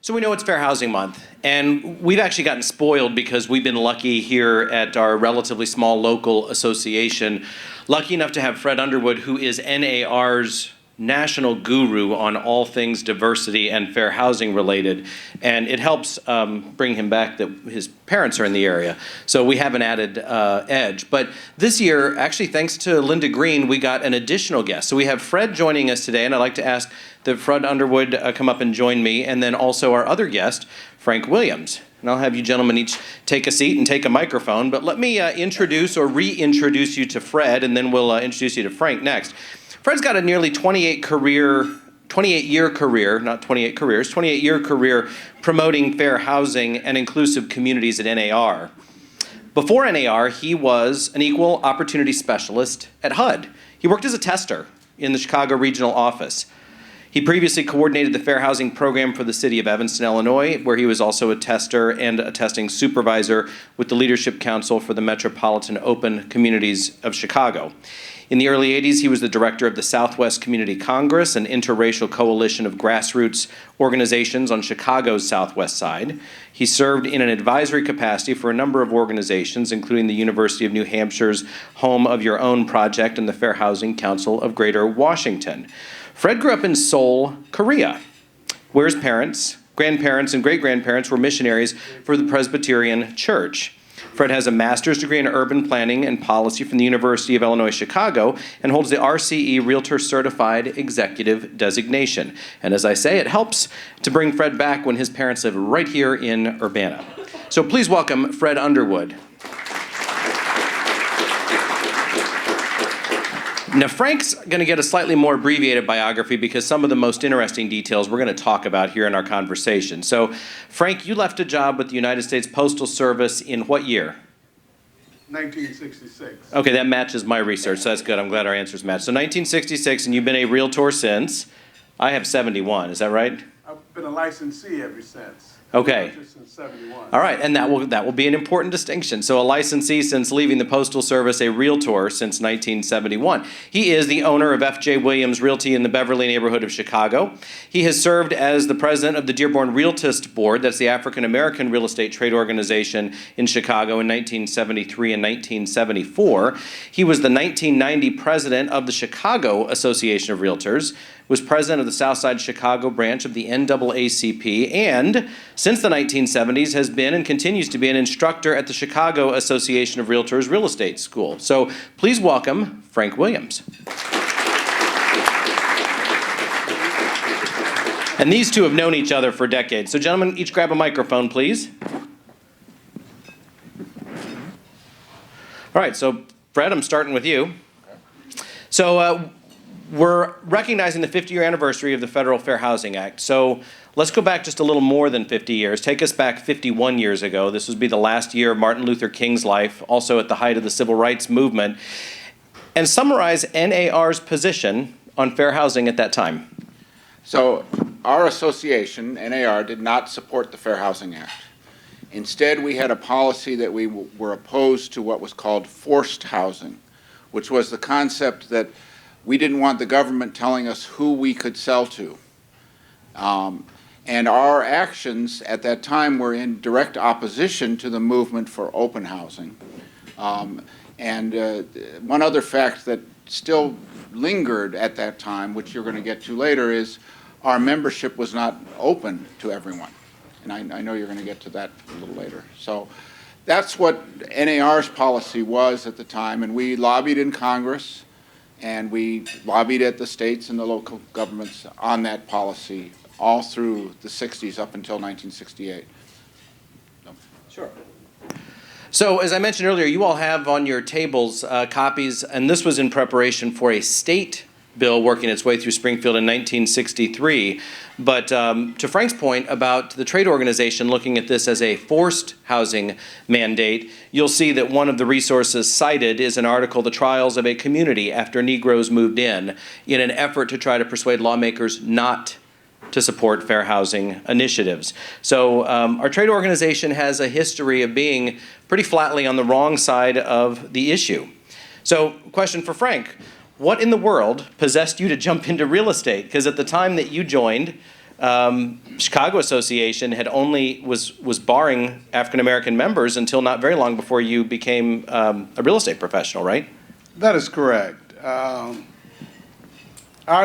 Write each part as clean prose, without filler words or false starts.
So we know it's Fair Housing Month, and we've actually gotten spoiled because we've been lucky here at our relatively small local association, lucky enough to have Fred Underwood, who is NAR's national guru on all things diversity and fair housing related, and it helps bring him back that his parents are in the area, so we have an added edge. But this year, actually thanks to Linda Green, we got an additional guest. So we have Fred joining us today, and I'd like to ask that Fred Underwood come up and join me, and then also our other guest, Frank Williams. And I'll have you gentlemen each take a seat and take a microphone, but let me introduce or reintroduce you to Fred, and then we'll introduce you to Frank next. Fred's got a nearly 28-year career promoting fair housing and inclusive communities at NAR. Before NAR, he was an equal opportunity specialist at HUD. He worked as a tester in the Chicago regional office. He previously coordinated the fair housing program for the city of Evanston, Illinois, where he was also a tester and a testing supervisor with the Leadership Council for the Metropolitan Open Communities of Chicago. In the early 80s, he was the director of the Southwest Community Congress, an interracial coalition of grassroots organizations on Chicago's southwest side. He served in an advisory capacity for a number of organizations, including the University of New Hampshire's Home of Your Own project and the Fair Housing Council of Greater Washington. Fred grew up in Seoul, Korea, where his parents, grandparents, and great-grandparents were missionaries for the Presbyterian Church. Fred has a master's degree in urban planning and policy from the University of Illinois Chicago and holds the RCE Realtor Certified Executive designation. And as I say, it helps to bring Fred back when his parents live right here in Urbana. So please welcome Fred Underwood. Now, Frank's going to get a slightly more abbreviated biography because some of the most interesting details we're going to talk about here in our conversation. So, Frank, you left a job with the United States Postal Service in what year? 1966. Okay, that matches my research, so that's good. I'm glad our answers match. So 1966, and you've been a realtor since. I have 71, is that right? I've been a licensee ever since. Okay. Since 71. All right, and that will be an important distinction. So a licensee since leaving the Postal Service, a realtor since 1971. He is the owner of FJ Williams Realty in the Beverly neighborhood of Chicago. He has served as the president of the Dearborn Realtist Board, that's the African American real estate trade organization in Chicago in 1973 and 1974. He was the 1990 president of the Chicago Association of Realtors, was president of the Southside Chicago branch of the NAACP, and since the 1970s has been and continues to be an instructor at the Chicago Association of Realtors Real Estate School. So please welcome Frank Williams. And these two have known each other for decades. So gentlemen, each grab a microphone, please. All right, so Fred, I'm starting with you. So we're recognizing the 50-year anniversary of the Federal Fair Housing Act. So let's go back just a little more than 50 years. Take us back 51 years ago. This would be the last year of Martin Luther King's life, also at the height of the Civil Rights Movement. And summarize NAR's position on fair housing at that time. So our association, NAR, did not support the Fair Housing Act. Instead, we had a policy that we were opposed to what was called forced housing, which was the concept that we didn't want the government telling us who we could sell to. And our actions at that time were in direct opposition to the movement for open housing. And one other fact that still lingered at that time, which you're going to get to later, is our membership was not open to everyone. And I know you're going to get to that a little later. So that's what NAR's policy was at the time, and we lobbied in Congress, and we lobbied at the states and the local governments on that policy all through the 60s up until 1968. Sure. So as I mentioned earlier, you all have on your tables copies, and this was in preparation for a state bill working its way through Springfield in 1963. But to Frank's point about the trade organization looking at this as a forced housing mandate, you'll see that one of the resources cited is an article, The Trials of a Community After Negroes Moved In an effort to try to persuade lawmakers not to support fair housing initiatives. So our trade organization has a history of being pretty flatly on the wrong side of the issue. So question for Frank. What in the world possessed you to jump into real estate? Because at the time that you joined, Chicago Association was barring African American members until not very long before you became a real estate professional, right? That is correct. I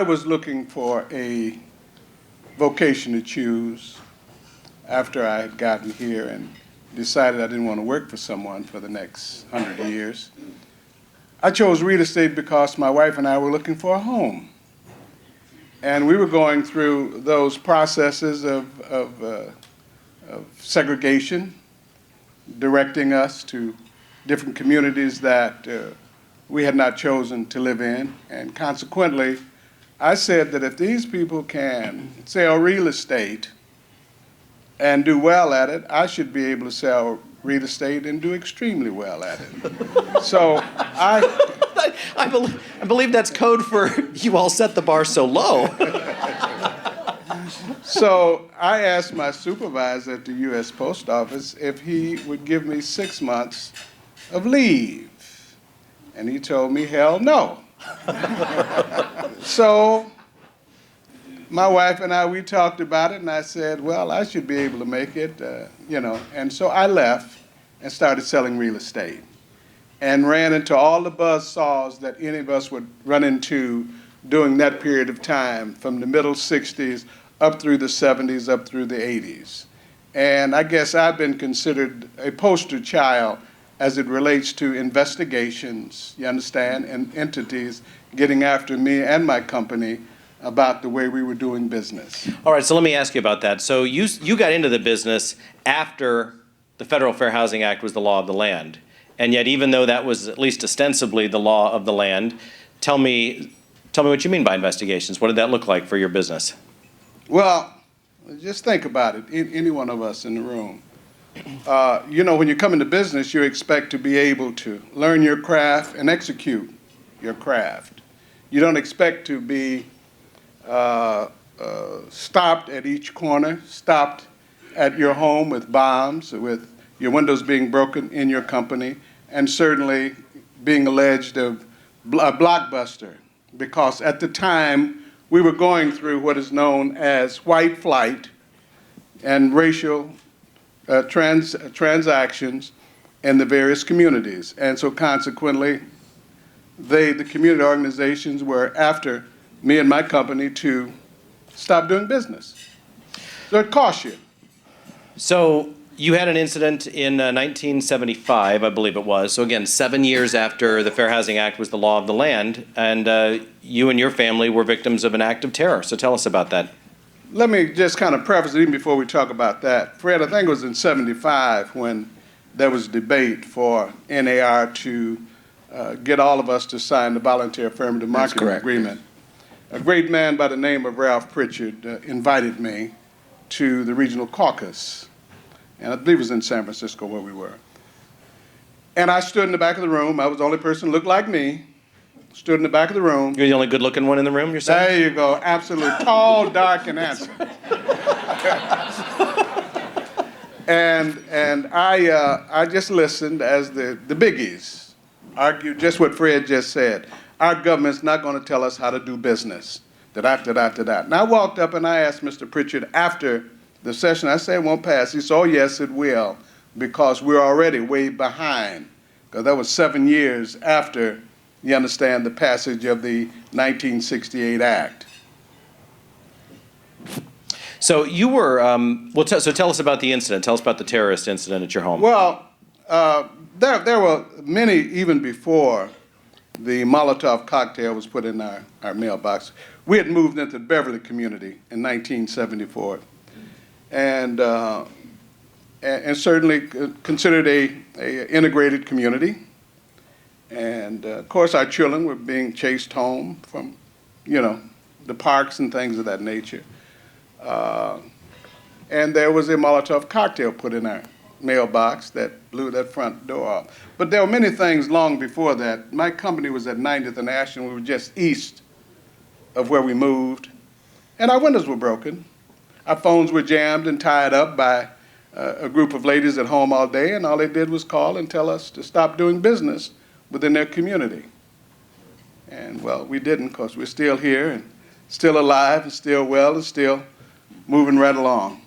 was looking for a vocation to choose after I had gotten here and decided I didn't want to work for someone for the next 100 years. I chose real estate because my wife and I were looking for a home. And we were going through those processes of segregation, directing us to different communities that we had not chosen to live in. And consequently, I said that if these people can sell real estate and do well at it, I should be able to sell real estate and do extremely well at it. So I believe that's code for you all set the bar so low. So I asked my supervisor at the U.S. Post Office if he would give me 6 months of leave. And he told me, hell no. So my wife and I, we talked about it, and I said, well, I should be able to make it, And so I left and started selling real estate and ran into all the buzzsaws that any of us would run into during that period of time, from the middle 60s up through the 70s, up through the 80s. And I guess I've been considered a poster child as it relates to investigations, you understand, and entities getting after me and my company about the way we were doing business. All right, so let me ask you about that. So you got into the business after the Federal Fair Housing Act was the law of the land. And yet, even though that was at least ostensibly the law of the land, tell me what you mean by investigations. What did that look like for your business? Well, just think about it, any one of us in the room. When you come into business, you expect to be able to learn your craft and execute your craft. You don't expect to be stopped at each corner, stopped at your home with bombs, with your windows being broken in your company, and certainly being alleged of a blockbuster, because at the time we were going through what is known as white flight and racial transactions in the various communities. And so consequently, the community organizations were after me and my company to stop doing business. So it costs you. So you had an incident in 1975, I believe it was. So again, 7 years after the Fair Housing Act was the law of the land, and you and your family were victims of an act of terror. So tell us about that. Let me just kind of preface it even before we talk about that. Fred, I think it was in 75 when there was debate for NAR to get all of us to sign the voluntary affirmative marketing agreement. A great man by the name of Ralph Pritchard invited me to the regional caucus. And I believe it was in San Francisco where we were. And I stood in the back of the room. I was the only person who looked like me. Stood in the back of the room. You're the only good-looking one in the room, you're saying? There you go. Absolutely. Tall, dark, and handsome. and I just listened as the biggies argued just what Fred just said. Our government's not going to tell us how to do business. Da-da-da-da-da-da. And I walked up and I asked Mr. Pritchard after the session, I said it won't pass. He said, oh, yes, it will, because we're already way behind. Because that was 7 years after, you understand, the passage of the 1968 Act. So you were, so tell us about the incident. Tell us about the terrorist incident at your home. Well, there were many even before the Molotov cocktail was put in our mailbox. We had moved into the Beverly community in 1974. And certainly considered a integrated community. And of course, our children were being chased home from, the parks and things of that nature. And there was a Molotov cocktail put in our mailbox that blew that front door off. But there were many things long before that. My company was at 90th and Ashland. We were just east of where we moved. And our windows were broken. Our phones were jammed and tied up by a group of ladies at home all day, and all they did was call and tell us to stop doing business within their community. And, well, we didn't, because we're still here and still alive and still well and still moving right along.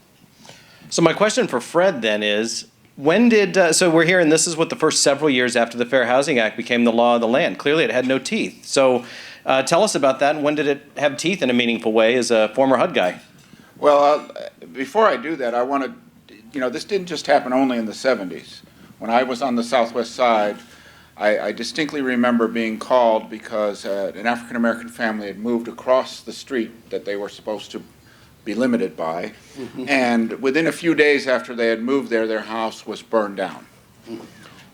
So my question for Fred then is, when did, so we're hearing this is what the first several years after the Fair Housing Act became the law of the land. Clearly it had no teeth. So tell us about that, and when did it have teeth in a meaningful way as a former HUD guy? Well, before I do that, I want to, this didn't just happen only in the 70s. When I was on the Southwest side, I distinctly remember being called because an African-American family had moved across the street that they were supposed to be limited by, and within a few days after they had moved there, their house was burned down.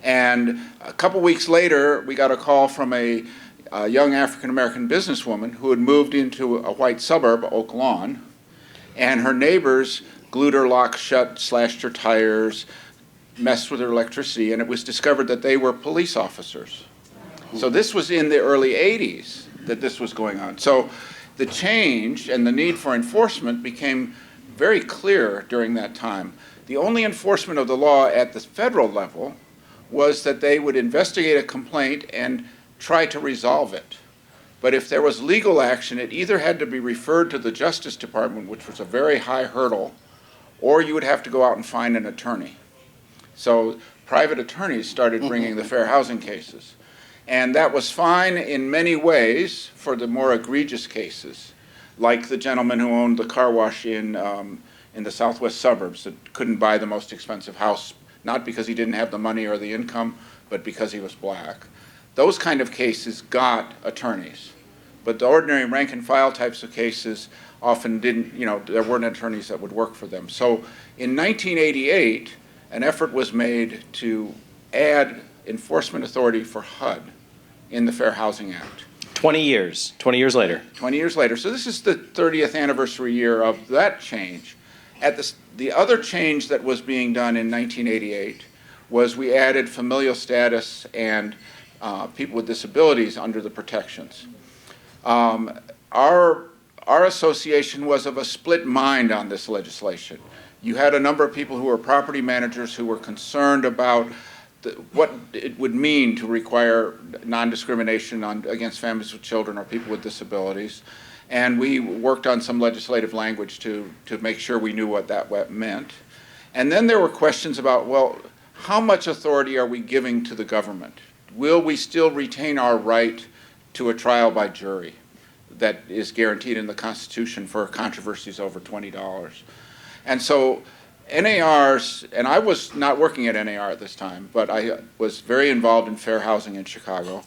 And a couple weeks later, we got a call from a young African-American businesswoman who had moved into a white suburb, Oak Lawn, and her neighbors glued her locks shut, slashed her tires, messed with her electricity, and it was discovered that they were police officers. So this was in the early 80s that this was going on. So the change and the need for enforcement became very clear during that time. The only enforcement of the law at the federal level was that they would investigate a complaint and try to resolve it. But if there was legal action, it either had to be referred to the Justice Department, which was a very high hurdle, or you would have to go out and find an attorney. So private attorneys started bringing the fair housing cases. And that was fine in many ways for the more egregious cases, like the gentleman who owned the car wash in the southwest suburbs that couldn't buy the most expensive house, not because he didn't have the money or the income, but because he was black. Those kind of cases got attorneys. But the ordinary rank and file types of cases often didn't, there weren't attorneys that would work for them. So in 1988, an effort was made to add enforcement authority for HUD in the Fair Housing Act. 20 years later. 20 years later. So this is the 30th anniversary year of that change. The other change that was being done in 1988 was we added familial status and people with disabilities under the protections. Our association was of a split mind on this legislation. You had a number of people who were property managers who were concerned about what it would mean to require non-discrimination against families with children or people with disabilities. And we worked on some legislative language to make sure we knew what that meant. And then there were questions about, well, how much authority are we giving to the government? Will we still retain our right to a trial by jury that is guaranteed in the Constitution for controversies over $20? And so NARs, and I was not working at NAR at this time, but I was very involved in fair housing in Chicago.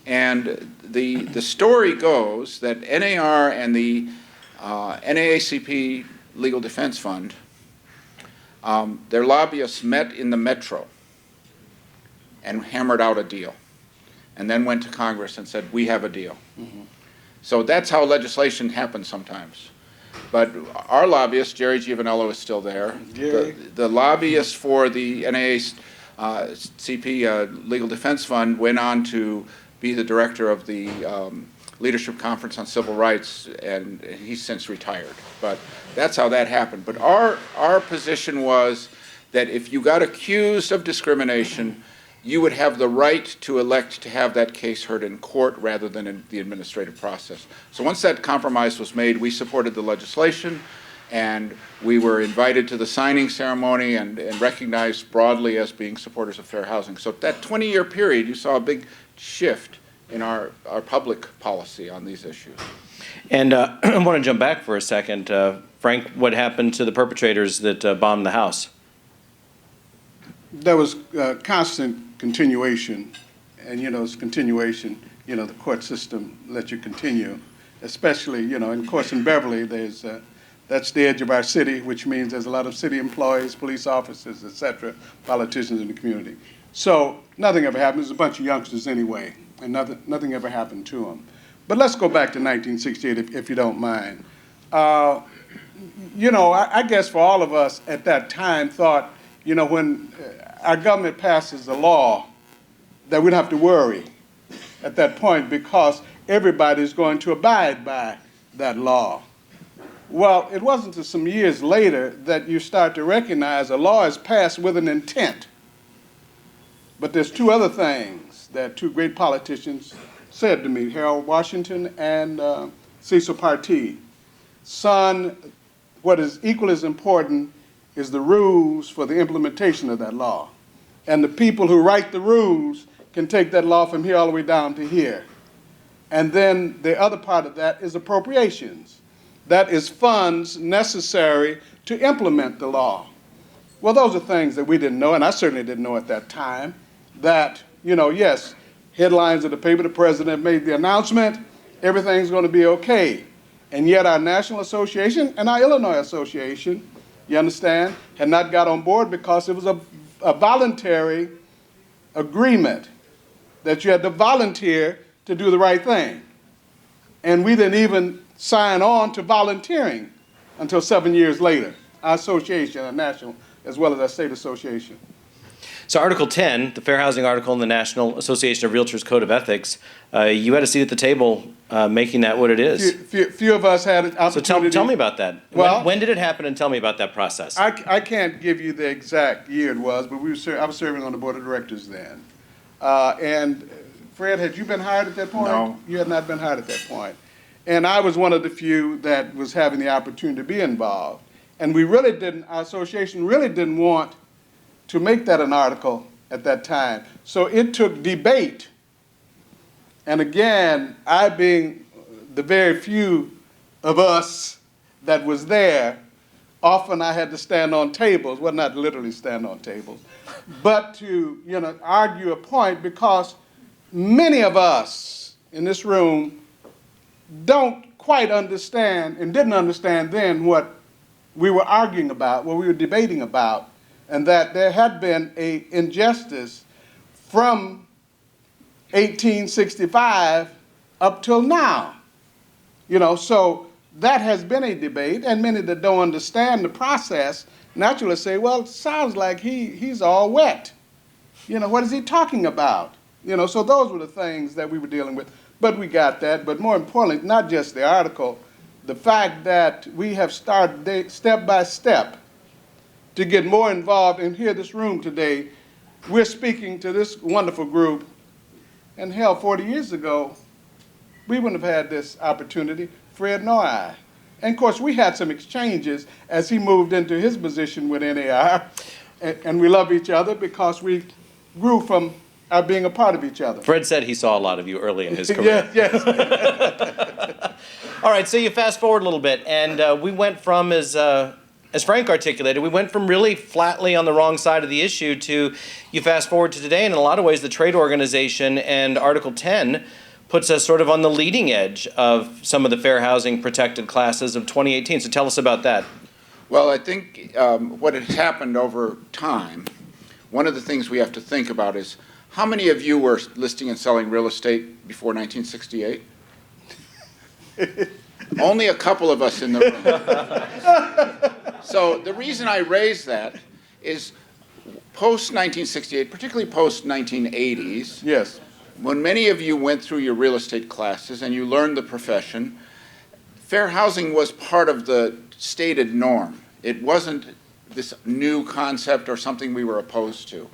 And the story goes that NAR and the NAACP Legal Defense Fund, their lobbyists met in the Metro and hammered out a deal, and then went to Congress and said, we have a deal. So that's how legislation happens sometimes. But our lobbyist, Jerry Giovanello, is still there. The lobbyist for the NAACP Legal Defense Fund went on to be the director of the Leadership Conference on Civil Rights, and he's since retired. But that's how that happened. But our position was that if you got accused of discrimination, you would have the right to elect to have that case heard in court rather than in the administrative process. So once that compromise was made, we supported the legislation, and we were invited to the signing ceremony and recognized broadly as being supporters of fair housing. So that 20-year period, you saw a big shift in our public policy on these issues. And I want to jump back for a second. Frank, what happened to the perpetrators that bombed the house? There was constant continuation, and it's continuation, the court system lets you continue, especially, and of course in Beverly there's, that's the edge of our city, which means there's a lot of city employees, police officers, etc., politicians in the community. So nothing ever happened. There's a bunch of youngsters anyway, and nothing ever happened to them. But let's go back to 1968, if you don't mind. I guess for all of us at that time thought, when our government passes a law, that we'd have to worry at that point because everybody's going to abide by that law. Well, it wasn't until some years later that you start to recognize a law is passed with an intent. But there's two other things that two great politicians said to me, Harold Washington and Cecil Partee. Son, what is equally as important is the rules for the implementation of that law. And the people who write the rules can take that law from here all the way down to here. And then the other part of that is appropriations. That is funds necessary to implement the law. Well, those are things that we didn't know, and I certainly didn't know at that time, that, yes, headlines of the paper, the president made the announcement, everything's going to be okay. And yet our National Association and our Illinois Association, you understand, had not got on board because it was a voluntary agreement that you had to volunteer to do the right thing. And we didn't even sign on to volunteering until 7 years later, our association, our national, as well as our state association. So Article 10, the Fair Housing article in the National Association of Realtors Code of Ethics, you had a seat at the table making that what it is. Few of us had an opportunity. So tell me about that. Well, when did it happen, and tell me about that process. I can't give you the exact year it was, but I was serving on the board of directors then. And Fred, had you been hired at that point? No. You had not been hired at that point. And I was one of the few that was having the opportunity to be involved. And our association really didn't want to make that an article at that time. So it took debate. And again, I being the very few of us that was there, often I had to stand on tables, well, not literally stand on tables, but to argue a point, because many of us in this room don't quite understand and didn't understand then what we were arguing about, what we were debating about, and that there had been an injustice from 1865 up till now. So that has been a debate, and many that don't understand the process naturally say, well, it sounds like he's all wet. What is he talking about? So those were the things that we were dealing with. But we got that. But more importantly, not just the article, the fact that we have started step by step to get more involved. And here, this room today, we're speaking to this wonderful group. And hell, 40 years ago, we wouldn't have had this opportunity, Fred nor I. And of course, we had some exchanges as he moved into his position with NAR. And we love each other because we grew from our being a part of each other. Fred said he saw a lot of you early in his career. Yes. All right, so you fast forward a little bit, and we went from, as Frank articulated, we went from really flatly on the wrong side of the issue to you fast forward to today, and in a lot of ways the trade organization and Article 10 puts us sort of on the leading edge of some of the fair housing protected classes of 2018. So tell us about that. Well, I think what has happened over time, one of the things we have to think about is, how many of you were listing and selling real estate before 1968? Only a couple of us in the room. So the reason I raise that is post-1968, particularly post-1980s, Yes. when many of you went through your real estate classes and you learned the profession, fair housing was part of the stated norm. It wasn't this new concept or something we were opposed to.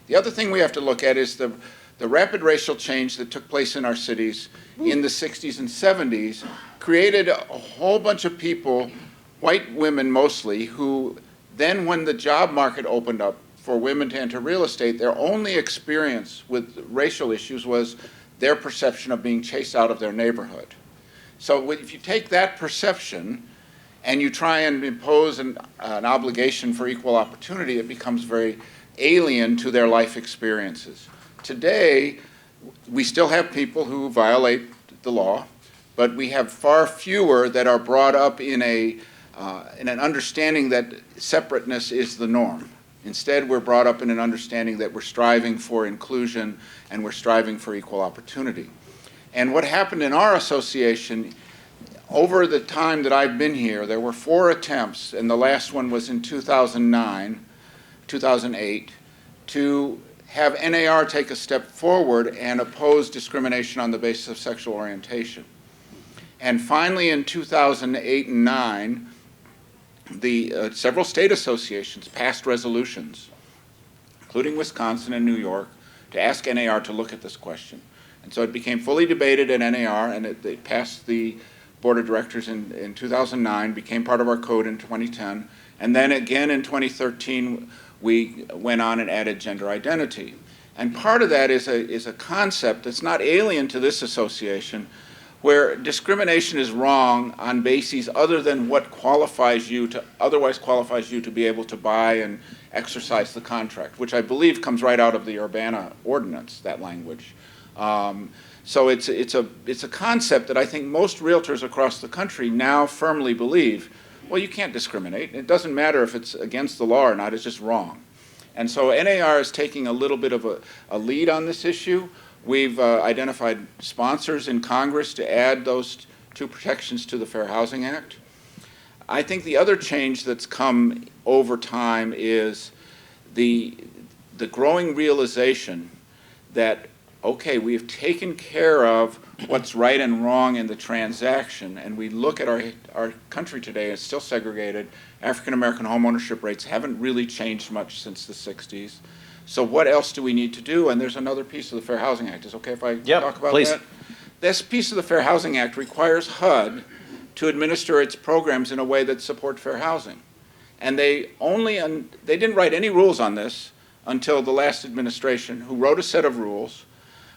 The other thing we have to look at is the rapid racial change that took place in our cities in the 60s and 70s created a whole bunch of people, white women mostly, who then when the job market opened up for women to enter real estate, their only experience with racial issues was their perception of being chased out of their neighborhood. So if you take that perception and you try and impose an obligation for equal opportunity, it becomes very alien to their life experiences. Today, we still have people who violate the law, but we have far fewer that are brought up in an understanding that separateness is the norm. Instead, we're brought up in an understanding that we're striving for inclusion and we're striving for equal opportunity. And what happened in our association, over the time that I've been here, there were 4 attempts, and the last one was in 2008, to have NAR take a step forward and oppose discrimination on the basis of sexual orientation. And finally, in 2008 and 2009, the several state associations passed resolutions, including Wisconsin and New York, to ask NAR to look at this question. And so it became fully debated at NAR, and it passed the board of directors in 2009, became part of our code in 2010, and then again in 2013, we went on and added gender identity. And part of that is a concept that's not alien to this association, where discrimination is wrong on bases other than what otherwise qualifies you to be able to buy and exercise the contract, which I believe comes right out of the Urbana ordinance, that language. So it's a concept that I think most realtors across the country now firmly believe, well, you can't discriminate. It doesn't matter if it's against the law or not, it's just wrong. And so NAR is taking a little bit of a lead on this issue. We've identified sponsors in Congress to add those two protections to the Fair Housing Act. I think the other change that's come over time is the growing realization that, okay, we've taken care of what's right and wrong in the transaction, and we look at our country today, it's still segregated. African American homeownership rates haven't really changed much since the 60s. So what else do we need to do? And there's another piece of the Fair Housing Act. Is it okay if I talk about please. that? This piece of the Fair Housing Act requires HUD to administer its programs in a way that support fair housing. And they didn't write any rules on this until the last administration, who wrote a set of rules,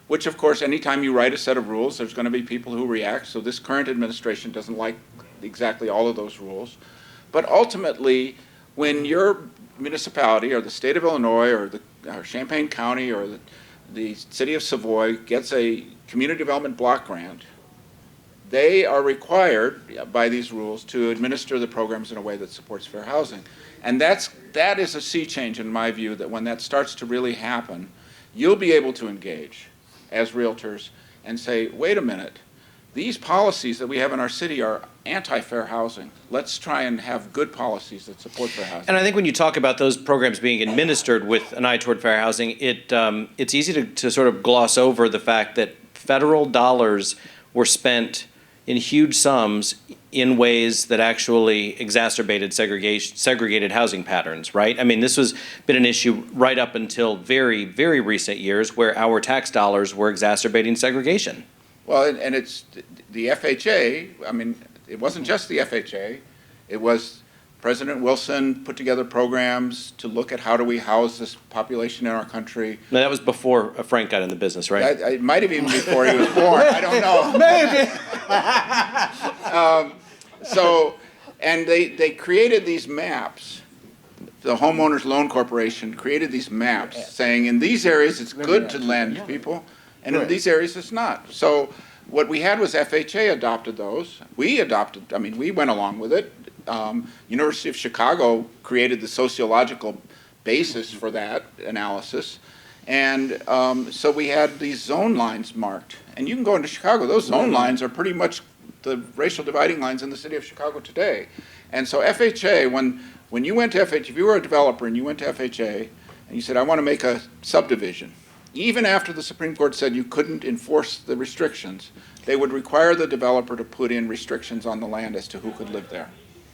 which of course anytime you write a set of rules, there's going to be people who react. So this current administration doesn't like exactly all of those rules. But ultimately, when your municipality or the state of Illinois or Champaign County or the city of Savoy gets a community development block grant, they are required by these rules to administer the programs in a way that supports fair housing. And that is a sea change in my view, that when that starts to really happen, you'll be able to engage as realtors and say, wait a minute, these policies that we have in our city are anti-fair housing. Let's try and have good policies that support fair housing. And I think when you talk about those programs being administered with an eye toward fair housing, it's easy to sort of gloss over the fact that federal dollars were spent in huge sums in ways that actually exacerbated segregated housing patterns, right? I mean, this has been an issue right up until very, very recent years where our tax dollars were exacerbating segregation. Well, and it's the FHA, I mean, it wasn't just the FHA, it was President Wilson put together programs to look at how do we house this population in our country. Now, that was before Frank got in the business, right? It might have even before he was born, I don't know. Maybe. And they created these maps. The Homeowners Loan Corporation created these maps saying in these areas it's good to lend to people, and in these areas it's not. So what we had was FHA adopted those. We went along with it. University of Chicago created the sociological basis for that analysis. And so we had these zone lines marked. And you can go into Chicago, those zone lines are pretty much the racial dividing lines in the city of Chicago today. And so FHA, when you went to FHA, if you were a developer and you went to FHA and you said, I want to make a subdivision, even after the Supreme Court said you couldn't enforce the restrictions, they would require the developer to put in restrictions on the land as to who could live there.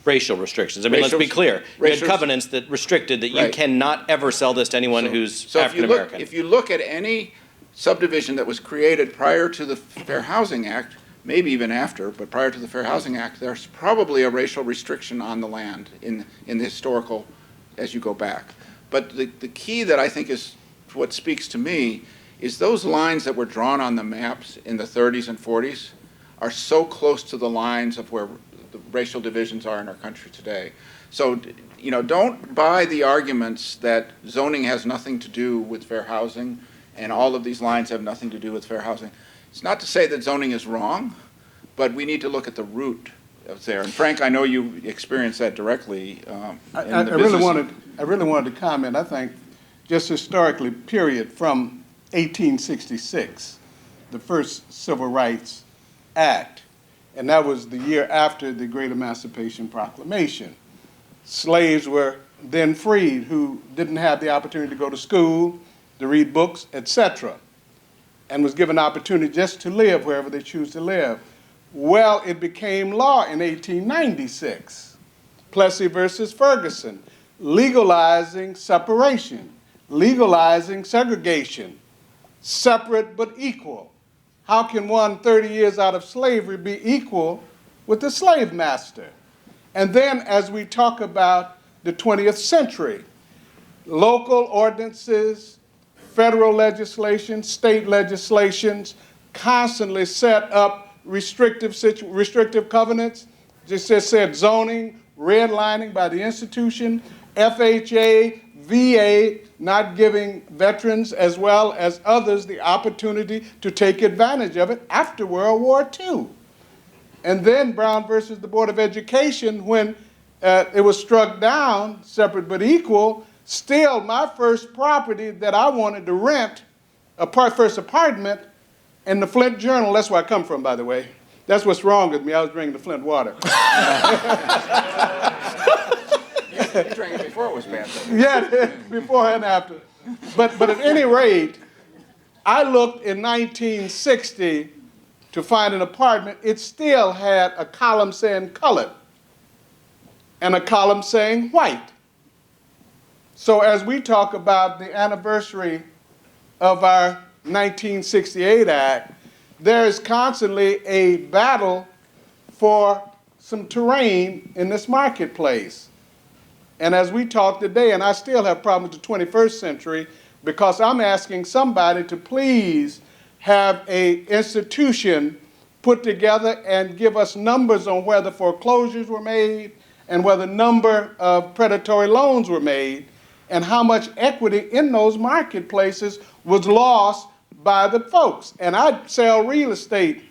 Racial restrictions. I mean, let's be clear. You had covenants that restricted that you cannot ever sell this to anyone who's African American. If you look at any subdivision that was created prior to the Fair Housing Act, maybe even after, but prior to the Fair Housing Act, there's probably a racial restriction on the land in the historical, as you go back. But the key that I think is what speaks to me is those lines that were drawn on the maps in the 30s and 40s are so close to the lines of where the racial divisions are in our country today. So, don't buy the arguments that zoning has nothing to do with fair housing and all of these lines have nothing to do with fair housing. It's not to say that zoning is wrong, but we need to look at the root of there. And Frank, I know you experienced that directly. I really wanted to comment. I think just historically, period, from 1866, the first Civil Rights Act, and that was the year after the Great Emancipation Proclamation. Slaves were then freed who didn't have the opportunity to go to school, to read books, etc., and was given opportunity just to live wherever they choose to live. Well, it became law in 1896, Plessy versus Ferguson, legalizing separation, legalizing segregation, separate but equal. How can one 30 years out of slavery be equal with the slave master. And then as we talk about the 20th century, local ordinances, federal legislation, state legislations constantly set up restrictive covenants. Just said zoning, redlining by the institution, FHA, VA not giving veterans as well as others the opportunity to take advantage of it after World War II. And then Brown versus the Board of Education, when it was struck down, separate but equal, still my first property that I wanted to rent, first apartment, in the Flint Journal, that's where I come from, by the way. That's what's wrong with me, I was drinking the Flint water. You drank it before it was bad. Yeah, before and after. But at any rate, I looked in 1960 to find an apartment. It still had a column saying colored and a column saying white. So as we talk about the anniversary of our 1968 Act, there is constantly a battle for some terrain in this marketplace. And as we talk today, and I still have problems with the 21st century, because I'm asking somebody to please have an institution put together and give us numbers on where the foreclosures were made and where the number of predatory loans were made and how much equity in those marketplaces was lost by the folks. And I sell real estate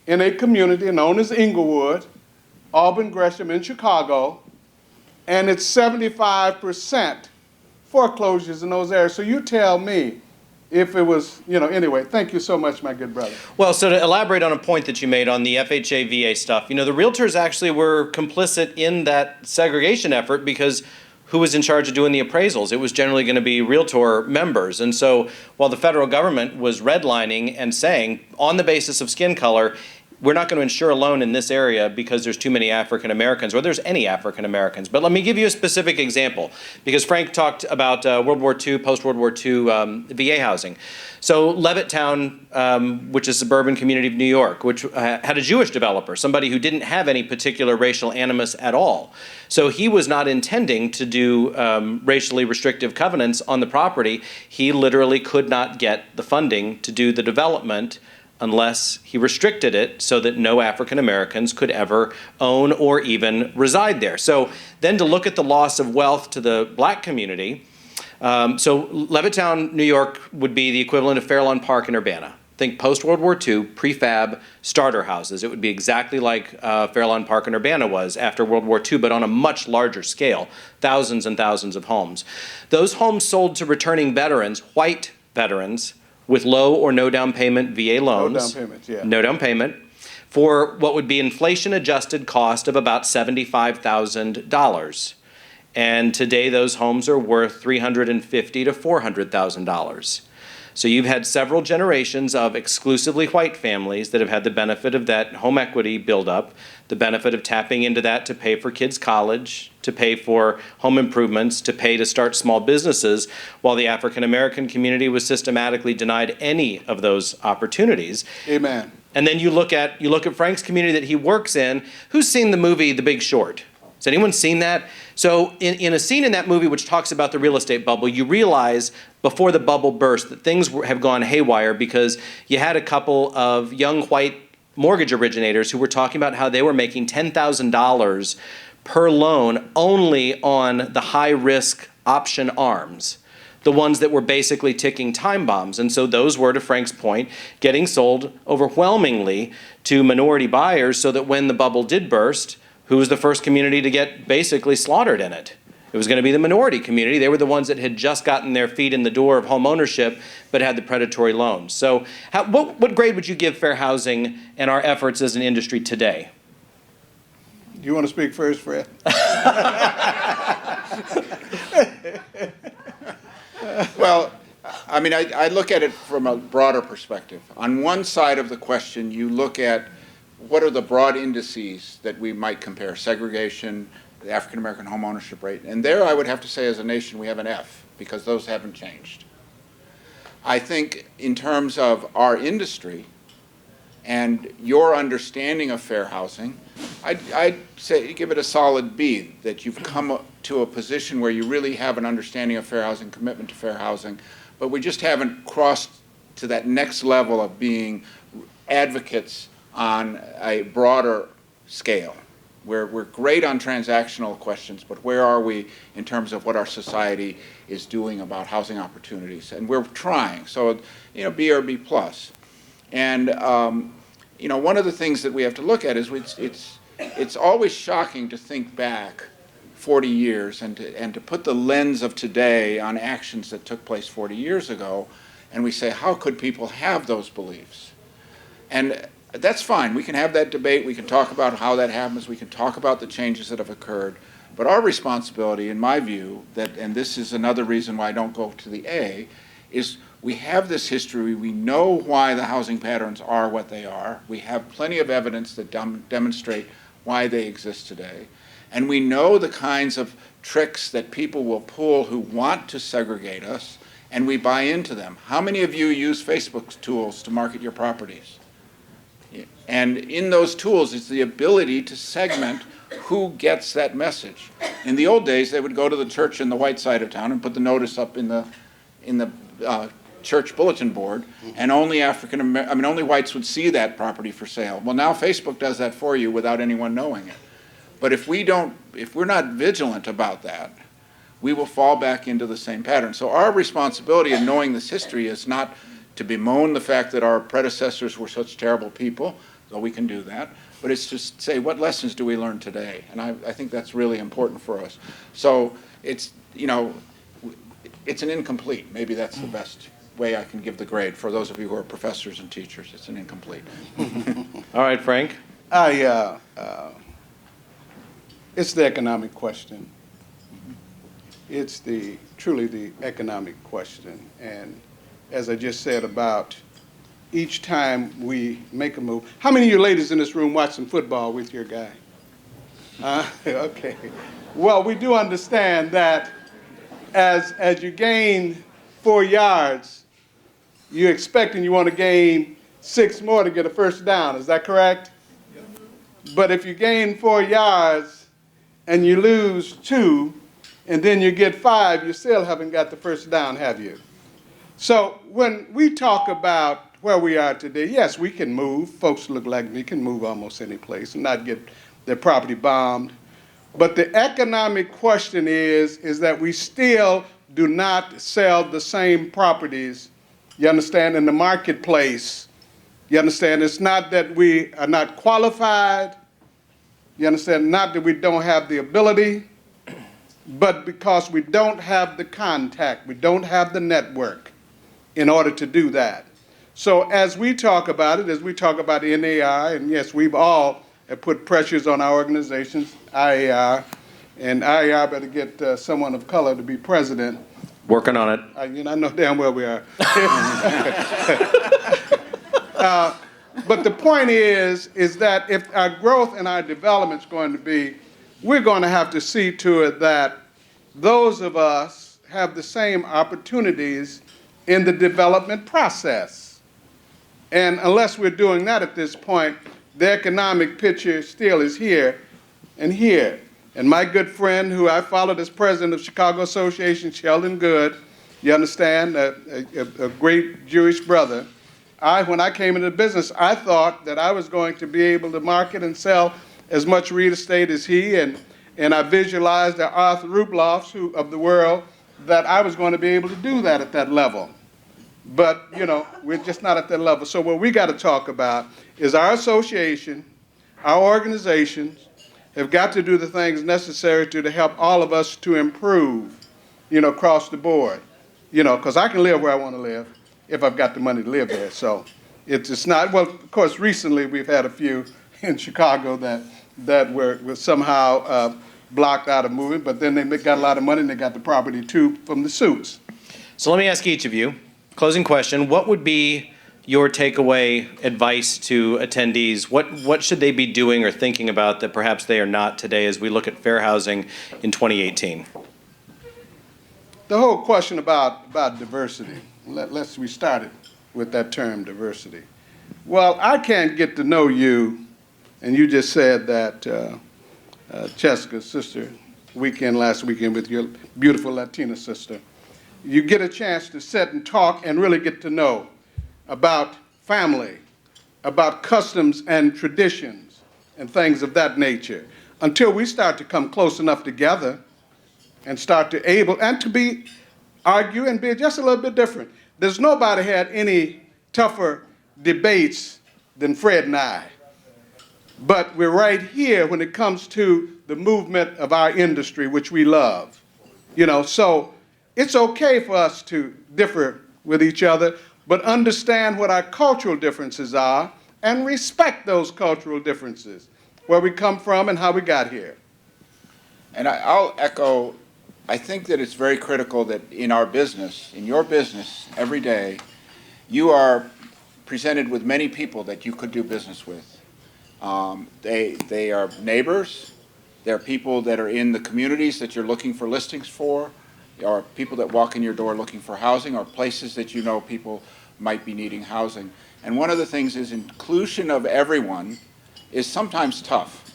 in a community known as Inglewood, Auburn, Gresham in Chicago, and it's 75% foreclosures in those areas. So you tell me if it was, anyway, thank you so much, my good brother. Well, so to elaborate on a point that you made on the FHA VA stuff, the realtors actually were complicit in that segregation effort because who was in charge of doing the appraisals? It was generally going to be realtor members. And so while the federal government was redlining and saying, on the basis of skin color, we're not going to insure a loan in this area because there's too many African Americans, or there's any African Americans. But let me give you a specific example, because Frank talked about World War II, post-World War II VA housing. So Levittown, which is a suburban community of New York, which had a Jewish developer, somebody who didn't have any particular racial animus at all. So he was not intending to do racially restrictive covenants on the property. He literally could not get the funding to do the development unless he restricted it so that no African Americans could ever own or even reside there. So then to look at the loss of wealth to the black community, so Levittown, New York would be the equivalent of Fairlawn Park in Urbana. Think post-World War II, prefab starter houses. It would be exactly like Fairlawn Park in Urbana was after World War II, but on a much larger scale, thousands and thousands of homes. Those homes sold to returning veterans, white veterans, with low or no down payment VA loans. No down payment, yeah. No down payment, for what would be inflation-adjusted cost of about $75,000. And today those homes are worth $350,000 to $400,000. So you've had several generations of exclusively white families that have had the benefit of that home equity buildup, the benefit of tapping into that to pay for kids' college, to pay for home improvements, to pay to start small businesses, while the African American community was systematically denied any of those opportunities. Amen. And then you look at Frank's community that he works in. Who's seen the movie The Big Short? Has anyone seen that? So in a scene in that movie which talks about the real estate bubble, you realize before the bubble burst that things have gone haywire because you had a couple of young white mortgage originators who were talking about how they were making $10,000 per loan only on the high-risk option arms, the ones that were basically ticking time bombs. And so those were, to Frank's point, getting sold overwhelmingly to minority buyers so that when the bubble did burst, who was the first community to get basically slaughtered in it? It was going to be the minority community. They were the ones that had just gotten their feet in the door of home ownership but had the predatory loans. So what grade would you give fair housing and our efforts as an industry today? Do you want to speak first, Fred? Well, I mean, I look at it from a broader perspective. On one side of the question, you look at what are the broad indices that we might compare? Segregation, the African American home ownership rate. And there I would have to say as a nation we have an F because those haven't changed. I think in terms of our industry and your understanding of fair housing, I'd say give it a solid B, that you've come to a position where you really have an understanding of fair housing, commitment to fair housing, but we just haven't crossed to that next level of being advocates on a broader scale. We're great on transactional questions, but where are we in terms of what our society is doing about housing opportunities? And we're trying, so, B or B plus. And, one of the things that we have to look at is it's always shocking to think back 40 years and to put the lens of today on actions that took place 40 years ago, and we say, how could people have those beliefs? And that's fine. We can have that debate. We can talk about how that happens. We can talk about the changes that have occurred. But our responsibility, in my view, and this is another reason why I don't go to the A, is we have this history. We know why the housing patterns are what they are. We have plenty of evidence that demonstrate why they exist today. And we know the kinds of tricks that people will pull who want to segregate us, and we buy into them. How many of you use Facebook's tools to market your properties? And in those tools is the ability to segment who gets that message. In the old days, they would go to the church in the white side of town and put the notice up in the church bulletin board, and only only whites would see that property for sale. Well, now Facebook does that for you without anyone knowing it. But if we're not vigilant about that, we will fall back into the same pattern. So our responsibility in knowing this history is not to bemoan the fact that our predecessors were such terrible people, though we can do that, but it's to say, what lessons do we learn today? And I think that's really important for us. So it's an incomplete. Maybe that's the best way I can give the grade for those of you who are professors and teachers. It's an incomplete. All right, Frank. It's the economic question. It's truly the economic question. And as I just said about each time we make a move. How many of you ladies in this room watch some football with your guy? Okay. Well, we do understand that as you gain 4 yards, you expect and you want to gain 6 more to get a first down. Is that correct? Yep. But if you gain 4 yards and you lose 2, and then you get 5, you still haven't got the first down, have you? So when we talk about where we are today, yes, we can move. Folks look like me can move almost any place and not get their property bombed. But the economic question is that we still do not sell the same properties, you understand, in the marketplace. You understand, it's not that we are not qualified, you understand, not that we don't have the ability, but because we don't have the contact, we don't have the network in order to do that. So as we talk about it, as we talk about NAI, and yes, we've all put pressures on our organizations, IAR, and IAR better get someone of color to be president. Working on it. I know damn well we are. But the point is that if our growth and our development is going to be, we're going to have to see to it that those of us have the same opportunities in the development process. And unless we're doing that at this point, the economic picture still is here and here. And my good friend, who I followed as president of Chicago Association, Sheldon Good, you understand, a great Jewish brother, when I came into the business, I thought that I was going to be able to market and sell as much real estate as he, and I visualized the Arthur Rublofs of the world, that I was going to be able to do that at that level. But, we're just not at that level. So what we got to talk about is our association, our organizations, have got to do the things necessary to help all of us to improve, across the board. Because I can live where I want to live if I've got the money to live there. So it's not, well, of course, recently we've had a few in Chicago that were somehow blocked out of moving, but then they got a lot of money and they got the property too from the suits. So let me ask each of you, closing question, what would be your takeaway advice to attendees? What should they be doing or thinking about that perhaps they are not today as we look at fair housing in 2018? The whole question about diversity, we started with that term, diversity. Well, I can't get to know you And you just said that Cheska's sister, last weekend with your beautiful Latina sister, you get a chance to sit and talk and really get to know about family, about customs and traditions and things of that nature, until we start to come close enough together and start to argue and be just a little bit different. There's nobody had any tougher debates than Fred and I. But we're right here when it comes to the movement of our industry, which we love. So it's okay for us to differ with each other, but understand what our cultural differences are and respect those cultural differences, where we come from and how we got here. And I'll echo, I think that it's very critical that in our business, in your business, every day, you are presented with many people that you could do business with. They are neighbors, they're people that are in the communities that you're looking for listings for, or people that walk in your door looking for housing, or places that you know people might be needing housing. And one of the things is inclusion of everyone is sometimes tough,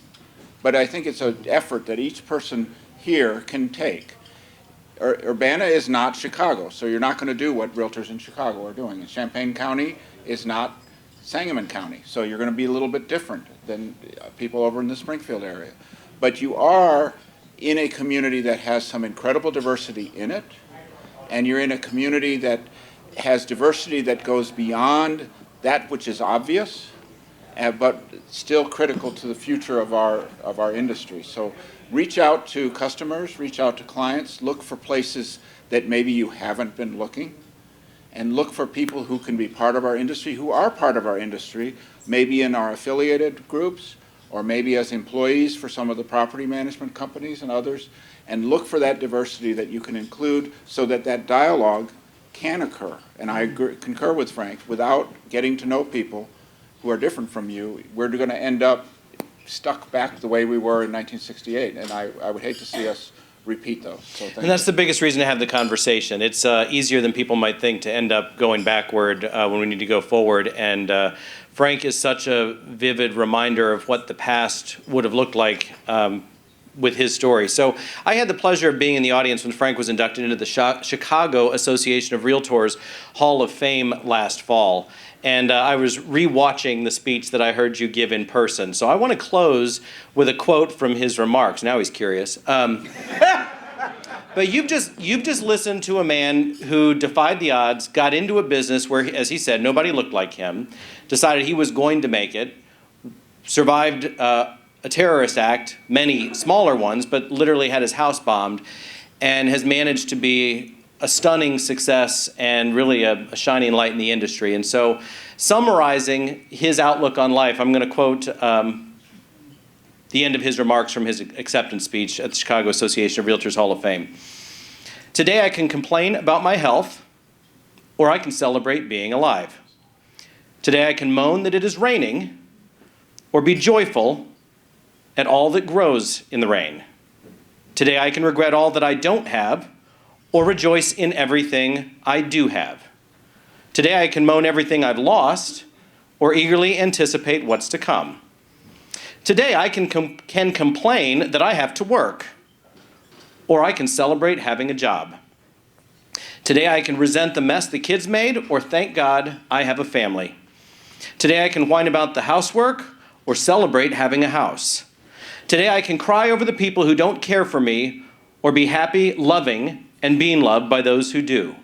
but I think it's an effort that each person here can take. Urbana is not Chicago, so you're not going to do what realtors in Chicago are doing. And Champaign County is not Sangamon County, so you're going to be a little bit different than people over in the Springfield area. But you are in a community that has some incredible diversity in it, and you're in a community that has diversity that goes beyond that which is obvious, but still critical to the future of our industry. So reach out to customers, reach out to clients, look for places that maybe you haven't been looking, and look for people who can be part of our industry, who are part of our industry, maybe in our affiliated groups, or maybe as employees for some of the property management companies and others, and look for that diversity that you can include so that that dialogue can occur. And I concur with Frank, without getting to know people who are different from you, we're going to end up stuck back the way we were in 1968, and I would hate to see us repeat those. So and that's the biggest reason to have the conversation. It's easier than people might think to end up going backward when we need to go forward. And Frank is such a vivid reminder of what the past would have looked like with his story. So I had the pleasure of being in the audience when Frank was inducted into the Chicago Association of Realtors Hall of Fame last fall. And I was rewatching the speech that I heard you give in person. So I want to close with a quote from his remarks. Now he's curious. But you've just listened to a man who defied the odds, got into a business where, as he said, nobody looked like him, decided he was going to make it, survived a terrorist act, many smaller ones, but literally had his house bombed, and has managed to be a stunning success and really a shining light in the industry. And so, summarizing his outlook on life, I'm going to quote the end of his remarks from his acceptance speech at the Chicago Association of Realtors Hall of Fame. Today I can complain about my health, or I can celebrate being alive. Today I can moan that it is raining, or be joyful at all that grows in the rain. Today I can regret all that I don't have, or rejoice in everything I do have. Today I can moan everything I've lost, or eagerly anticipate what's to come. Today I can complain that I have to work, or I can celebrate having a job. Today I can resent the mess the kids made, or thank God I have a family. Today I can whine about the housework, or celebrate having a house. Today I can cry over the people who don't care for me, or be happy, loving, and being loved by those who do.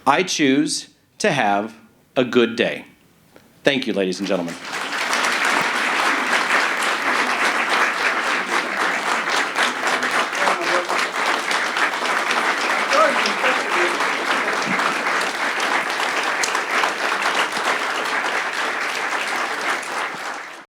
I choose to have a good day. Thank you, ladies and gentlemen.